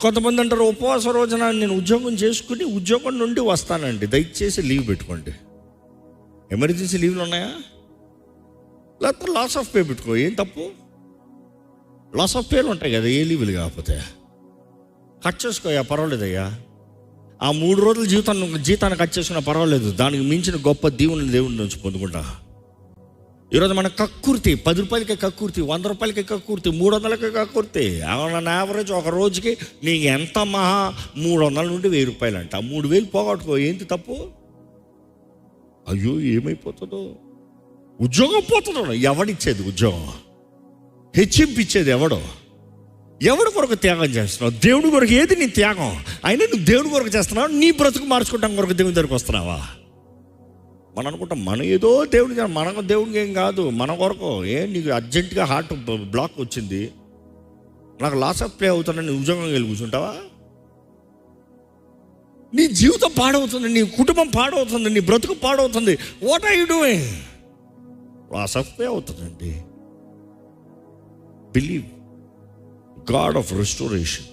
కొంతమంది అంటారు ఉపవాస రోజున నేను ఉద్యోగం చేసుకుని ఉద్యోగం నుండి వస్తానండి, దయచేసి లీవ్ పెట్టుకోండి. ఎమర్జెన్సీ లీవ్లు ఉన్నాయా? లేకపోతే లాస్ ఆఫ్ పే పెట్టుకో, ఏం తప్పు? లాస్ ఆఫ్ పేలు ఉంటాయి కదా, ఏ లీవులు కాకపోతే కట్ చేసుకోయా, పర్వాలేదయ్యా. ఆ 3 రోజుల జీతాన్ని కట్ చేసుకున్నా పర్వాలేదు, దానికి మించిన గొప్ప దేవుని నుంచి పొందుకుంటా. ఈరోజు మన కక్కుర్తి 10 రూపాయలకి కక్కుర్తి, 100 రూపాయలకి కక్కుర్తి, 300లకి కక్కుర్తి. యావరేజ్ ఒక రోజుకి నీకు ఎంత మహా 300 నుండి 1000 రూపాయలు అంట. 3000 పోగొట్టుకో, ఏంటి తప్పు? అయ్యో ఏమైపోతుందో, ఉద్యోగం పోతుందో. ఎవడిచ్చేది ఉద్యోగం? హెచ్చింపిచ్చేది ఎవడో? ఎవడి కొరకు త్యాగం చేస్తున్నావు? దేవుడి కొరకు ఏది నీ త్యాగం? అయినా నువ్వు దేవుడి కొరకు చేస్తున్నావు, నీ బ్రతుకు మార్చుకుంటాం కొరకు దేవుని దగ్గరకు వస్తున్నావా? మనం అనుకుంటాం మన ఏదో దేవుడికి, మనకు దేవుడికి ఏం కాదు, మన కొరకు. నీకు అర్జెంటుగా హార్ట్ బ్లాక్ వచ్చింది, నాకు లాస్ ఆఫ్ పే అవుతానని ఉద్యోగం వెళ్ళి కూర్చుంటావా? నీ జీవితం పాడవుతుంది, నీ కుటుంబం పాడవుతుంది, నీ బ్రతుకు పాడవుతుంది. What are you doing? Loss of pay అవుతుందండి. Believe God of restoration.